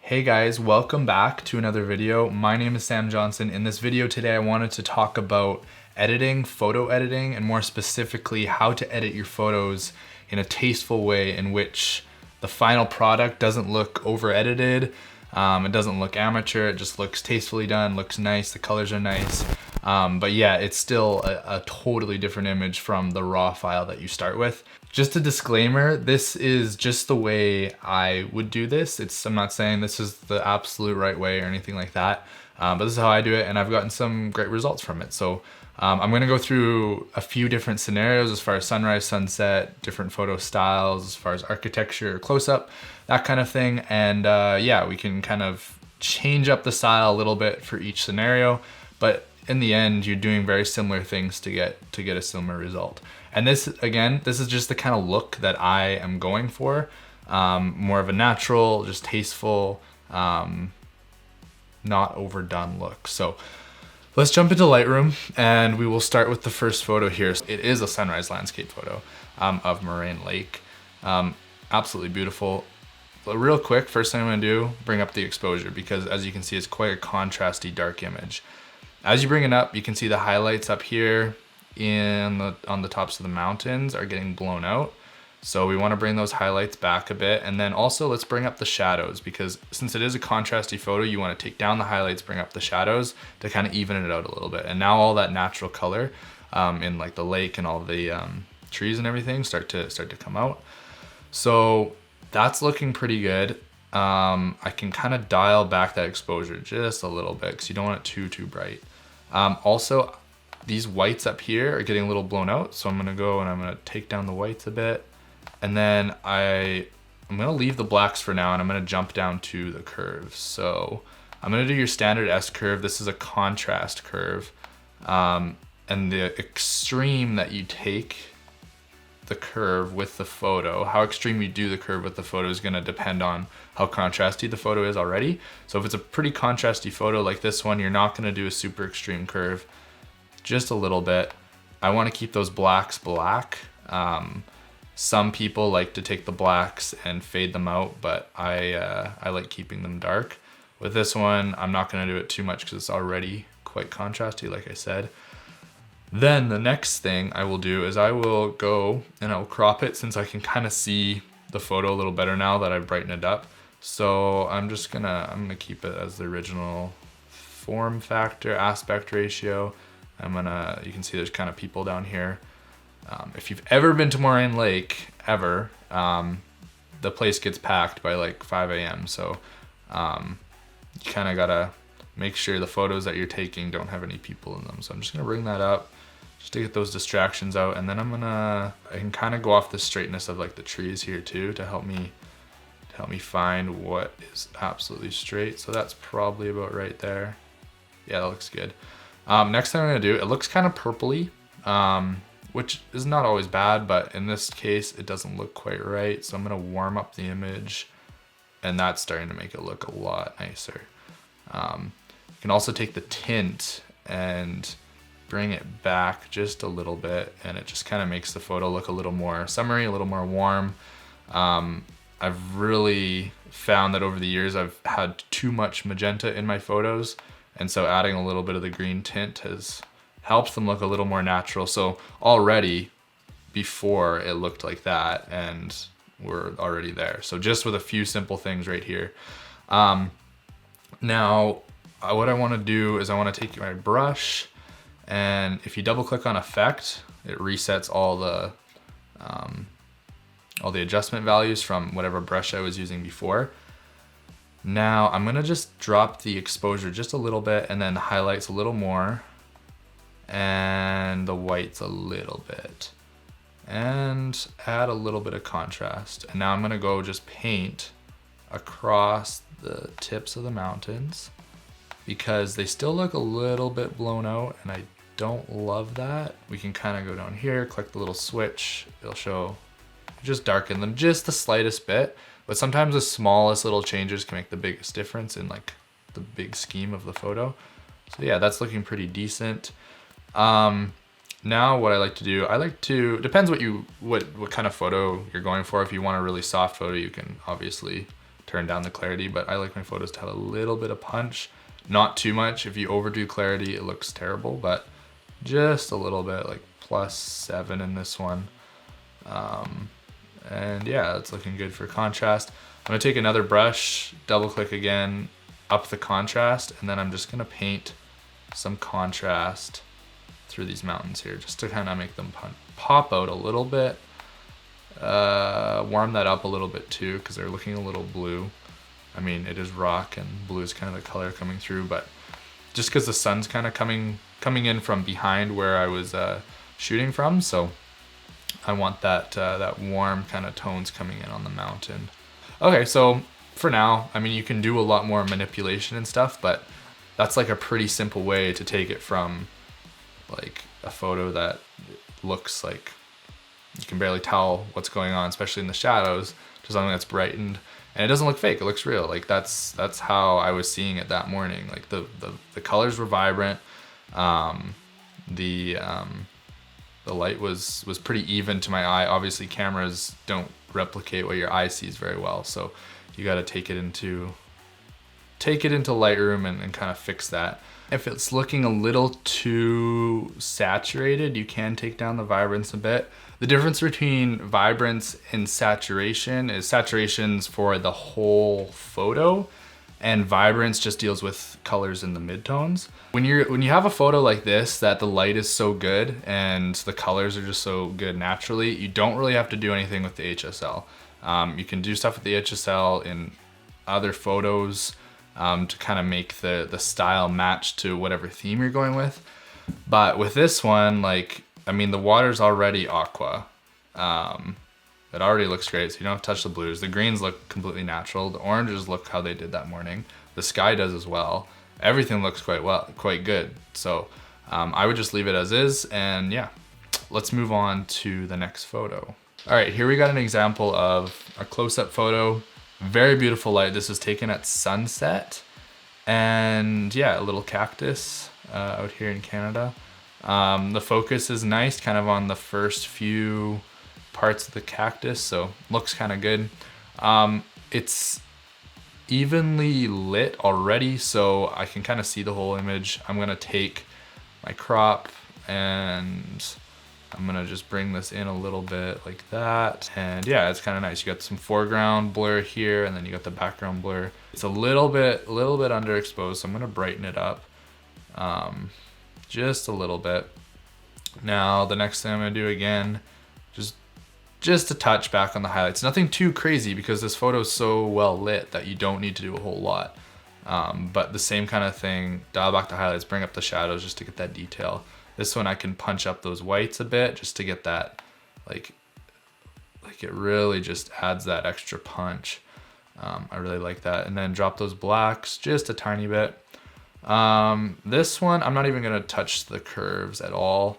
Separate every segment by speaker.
Speaker 1: Hey guys, welcome back to another video. My name is Sam Johnson. In this video today, I wanted to talk about editing, photo editing, and more specifically, how to edit your photos in a tasteful way in which the final product doesn't look over edited, it doesn't look amateur, it just looks tastefully done, looks nice, the colors are nice. But yeah, it's still a totally different image from the raw file that you start with. Just a disclaimer, this is just the way I would do this. I'm not saying this is the absolute right way or anything like that, but this is how I do it, and I've gotten some great results from it. So I'm gonna go through a few different scenarios as far as sunrise, sunset, different photo styles, as far as architecture, close-up, that kind of thing. And yeah, we can kind of change up the style a little bit for each scenario, but in the end, you're doing very similar things to get a similar result. And this, again, this is just the kind of look that I am going for. More of a natural, just tasteful, not overdone look. So let's jump into Lightroom and we will start with the first photo here. It is a sunrise landscape photo of Moraine Lake. Absolutely beautiful. But real quick, first thing I'm gonna do, bring up the exposure, because as you can see, it's quite a contrasty dark image. As you bring it up, you can see the highlights up here on the tops of the mountains are getting blown out. So we want to bring those highlights back a bit. And then also let's bring up the shadows, because since it is a contrasty photo, you want to take down the highlights, bring up the shadows to kind of even it out a little bit. And now all that natural color in like the lake and all the trees and everything start to come out. So that's looking pretty good. I can kind of dial back that exposure just a little bit because you don't want it too bright. Also, these whites up here are getting a little blown out, so I'm gonna go and I'm gonna take down the whites a bit, and then I'm gonna leave the blacks for now, and I'm gonna jump down to the curves. So I'm gonna do your standard S curve. This is a contrast curve, and the extreme that you take the curve with the photo, how extreme you do the curve with the photo is gonna depend on how contrasty the photo is already. So if it's a pretty contrasty photo like this one, you're not gonna do a super extreme curve, just a little bit. I wanna keep those blacks black. Some people like to take the blacks and fade them out, but I like keeping them dark. With this one, I'm not gonna do it too much because it's already quite contrasty, like I said. Then the next thing I will do is I will go and I'll crop it, since I can kind of see the photo a little better now that I've brightened it up. So I'm gonna keep it as the original form factor, aspect ratio. You can see there's kind of people down here. If you've ever been to Moraine Lake, the place gets packed by like 5 a.m. So you kind of gotta make sure the photos that you're taking don't have any people in them. So I'm just gonna bring that up just to get those distractions out, and then I can kind of go off the straightness of like the trees here too to help me find what is absolutely straight. So that's probably about right there. Yeah, that looks good. Next thing I'm gonna do, it looks kind of purpley, which is not always bad, but in this case it doesn't look quite right. So I'm gonna warm up the image, and that's starting to make it look a lot nicer. You can also take the tint and bring it back just a little bit, and it just kind of makes the photo look a little more summery, a little more warm. I've really found that over the years I've had too much magenta in my photos, and so adding a little bit of the green tint helps them look a little more natural. So already before it looked like that, and we're already there. So just with a few simple things right here. Now, what I want to do is I want to take my brush, and if you double click on effect, it resets all the adjustment values from whatever brush I was using before. Now I'm gonna just drop the exposure just a little bit, and then the highlights a little more, and the whites a little bit, and add a little bit of contrast. And now I'm gonna go just paint across the tips of the mountains, because they still look a little bit blown out, and I don't love that. We can kind of go down here, click the little switch, it'll show, just darken them just the slightest bit, but sometimes the smallest little changes can make the biggest difference in like the big scheme of the photo. So yeah, that's looking pretty decent. Now what I like to do, depends what kind of photo you're going for. If you want a really soft photo, you can obviously turn down the clarity, but I like my photos to have a little bit of punch, not too much. If you overdo clarity, it looks terrible, but just a little bit, like +7 in this one. And yeah, it's looking good for contrast. I'm gonna take another brush, double click again, up the contrast, and then I'm just gonna paint some contrast through these mountains here, just to kind of make them pop out a little bit. Warm that up a little bit too, because they're looking a little blue. I mean, it is rock and blue is kind of the color coming through, but just because the sun's kind of coming in from behind where I was shooting from, so I want that warm kind of tones coming in on the mountain. Okay, so for now, I mean, you can do a lot more manipulation and stuff, but that's like a pretty simple way to take it from like a photo that looks like you can barely tell what's going on, especially in the shadows, to something that's brightened and it doesn't look fake, it looks real. Like that's how I was seeing it that morning. Like the colors were vibrant. The light was pretty even to my eye. Obviously cameras don't replicate what your eye sees very well, so you got to take it into Lightroom and kind of fix that. If it's looking a little too saturated, you can take down the vibrance a bit. The difference between vibrance and saturation is saturation's for the whole photo, and vibrance just deals with colors in the midtones. When you have a photo like this that the light is so good and the colors are just so good naturally, you don't really have to do anything with the HSL. You can do stuff with the HSL in other photos to kind of make the style match to whatever theme you're going with. But with this one, like, I mean, the water's already aqua. It already looks great, so you don't have to touch the blues. The greens look completely natural. The oranges look how they did that morning. The sky does as well. Everything looks quite good. So I would just leave it as is, and yeah, let's move on to the next photo. All right, here we got an example of a close-up photo. Very beautiful light. This was taken at sunset, and yeah, a little cactus out here in Canada. The focus is nice, kind of on the first few parts of the cactus, so looks kind of good. It's evenly lit already, so I can kind of see the whole image. I'm gonna take my crop and I'm gonna just bring this in a little bit like that. And yeah, it's kind of nice. You got some foreground blur here, and then you got the background blur. It's a little bit underexposed, so I'm gonna brighten it up just a little bit. Now, the next thing I'm gonna do again, just a touch back on the highlights. Nothing too crazy because this photo is so well lit that you don't need to do a whole lot. But the same kind of thing, dial back the highlights, bring up the shadows just to get that detail. This one I can punch up those whites a bit just to get that, like it really just adds that extra punch. I really like that. And then drop those blacks just a tiny bit. This one, I'm not even gonna touch the curves at all.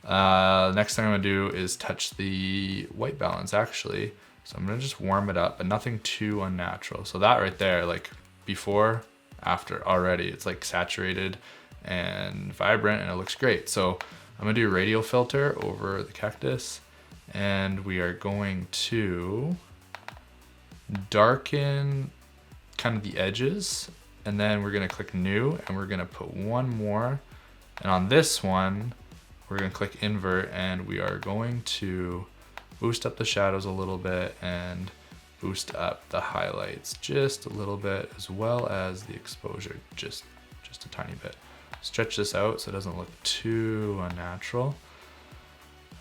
Speaker 1: Next thing I'm gonna do is touch the white balance actually. So I'm gonna just warm it up, but nothing too unnatural. So that right there, like before, after already, it's like saturated and vibrant and it looks great. So I'm gonna do a radial filter over the cactus, and we are going to darken kind of the edges, and then we're gonna click new and we're gonna put one more, and on this one we're gonna click invert, and we are going to boost up the shadows a little bit and boost up the highlights just a little bit, as well as the exposure just a tiny bit. Stretch this out so it doesn't look too unnatural.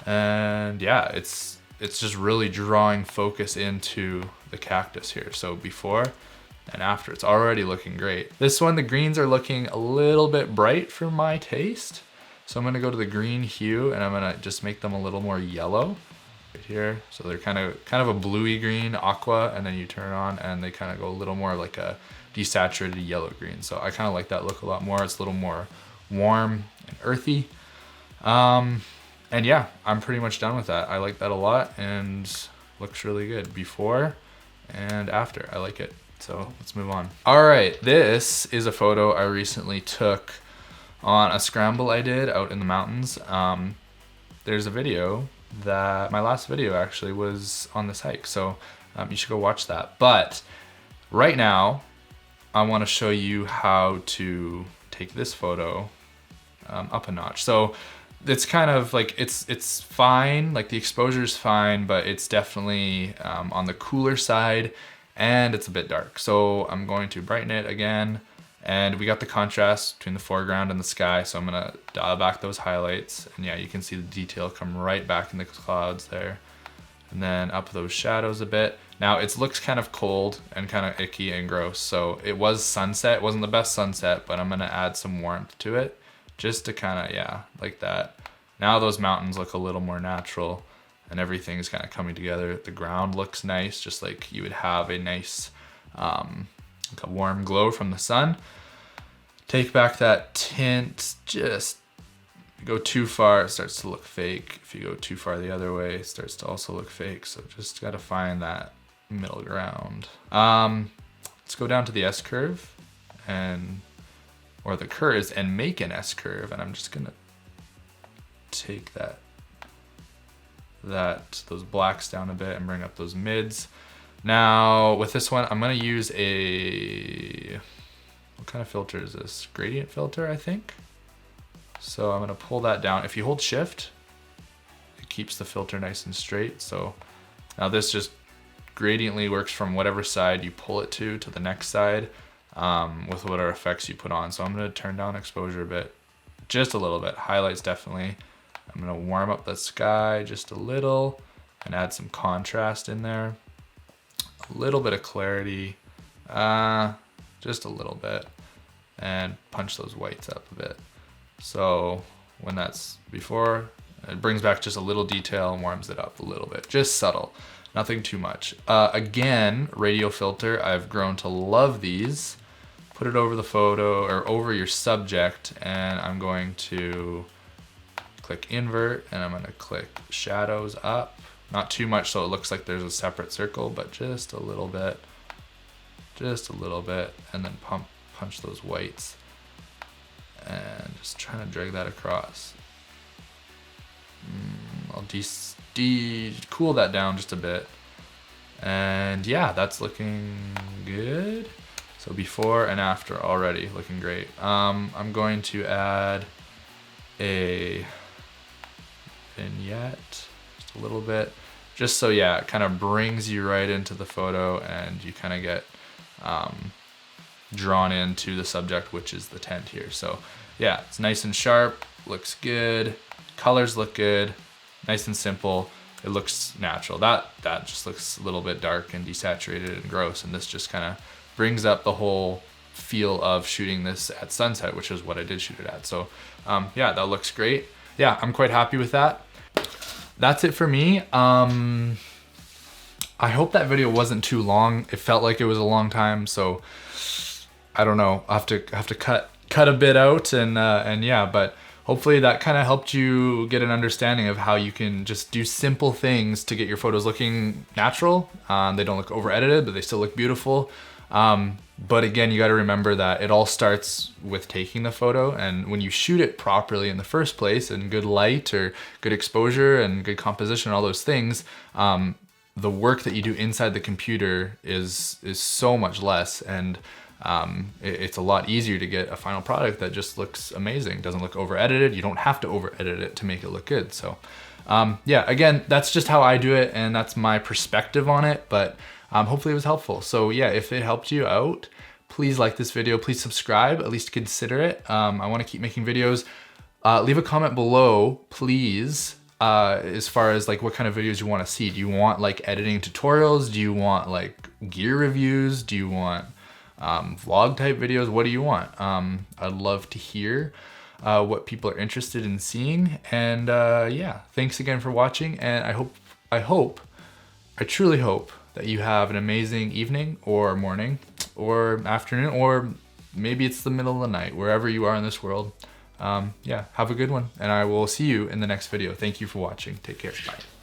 Speaker 1: And yeah, it's just really drawing focus into the cactus here. So before and after, it's already looking great. This one, the greens are looking a little bit bright for my taste. So I'm gonna go to the green hue and I'm gonna just make them a little more yellow right here. So they're kind of a bluey green, aqua, and then you turn on and they kind of go a little more like a desaturated yellow green. So I kind of like that look a lot more. It's a little more warm and earthy. And yeah, I'm pretty much done with that. I like that a lot and looks really good before and after. I like it. So let's move on. All right, this is a photo I recently took on a scramble I did out in the mountains. There's a video that, my last video actually was on this hike, so you should go watch that. But Right now, I want to show you how to take this photo up a notch. So it's kind of like, it's fine, like the exposure is fine, but it's definitely on the cooler side and it's a bit dark. So I'm going to brighten it again, and we got the contrast between the foreground and the sky. So I'm gonna dial back those highlights, and yeah, you can see the detail come right back in the clouds there. And then up those shadows a bit. Now it looks kind of cold and kind of icky and gross. So it was sunset, it wasn't the best sunset, but I'm gonna add some warmth to it just to kind of, yeah, like that. Now those mountains look a little more natural and everything's kind of coming together. The ground looks nice, just like you would have a nice, like a warm glow from the sun. Take back that tint, just go too far, it starts to look fake. If you go too far the other way, it starts to also look fake. So just gotta find that middle ground. Let's go down to the S curve or the curves and make an S curve. And I'm just gonna take those blacks down a bit and bring up those mids. Now with this one, I'm gonna use what kind of filter is this? Gradient filter, I think. So I'm gonna pull that down. If you hold shift, it keeps the filter nice and straight. So now this just gradiently works from whatever side you pull it to the next side with whatever effects you put on. So I'm gonna turn down exposure a bit, just a little bit. Highlights definitely. I'm gonna warm up the sky just a little and add some contrast in there. A little bit of clarity, just a little bit, and punch those whites up a bit. So when that's before, it brings back just a little detail and warms it up a little bit, just subtle, nothing too much. Again, radio filter, I've grown to love these. Put it over the photo or over your subject, and I'm going to click invert, and I'm gonna click shadows up. Not too much so it looks like there's a separate circle, but just a little bit, and then punch those whites. And just trying to drag that across. I'll cool that down just a bit. And yeah, that's looking good. So before and after already looking great. I'm going to add a vignette, just a little bit. Just so, yeah, it kind of brings you right into the photo and you kind of get drawn into the subject, which is the tent here. So yeah, it's nice and sharp, looks good, colors look good, nice and simple. It looks natural. That just looks a little bit dark and desaturated and gross, and this just kind of brings up the whole feel of shooting this at sunset, which is what I did shoot it at. So yeah, that looks great. Yeah, I'm quite happy with that. That's it for me. I hope that video wasn't too long. It felt like it was a long time, so I don't know. I have to cut a bit out, and yeah, but hopefully that kind of helped you get an understanding of how you can just do simple things to get your photos looking natural. They don't look over edited, but they still look beautiful. But again, you got to remember that it all starts with taking the photo, and when you shoot it properly in the first place, and good light or good exposure and good composition, all those things, the work that you do inside the computer is so much less, and it's a lot easier to get a final product that just looks amazing. Doesn't look over edited. You don't have to over edit it to make it look good. So yeah, again, that's just how I do it, and that's my perspective on it, but hopefully it was helpful. So yeah, if it helped you out, please like this video, please subscribe, at least consider it. I want to keep making videos. Leave a comment below, please, as far as like what kind of videos you want to see. Do you want like editing tutorials? Do you want like gear reviews? Do you want vlog type videos? What do you want? I'd love to hear what people are interested in seeing. And yeah, thanks again for watching. And I truly hope that you have an amazing evening or morning or afternoon, or maybe it's the middle of the night, wherever you are in this world. Yeah, have a good one, and I will see you in the next video. Thank you for watching. Take care. Bye.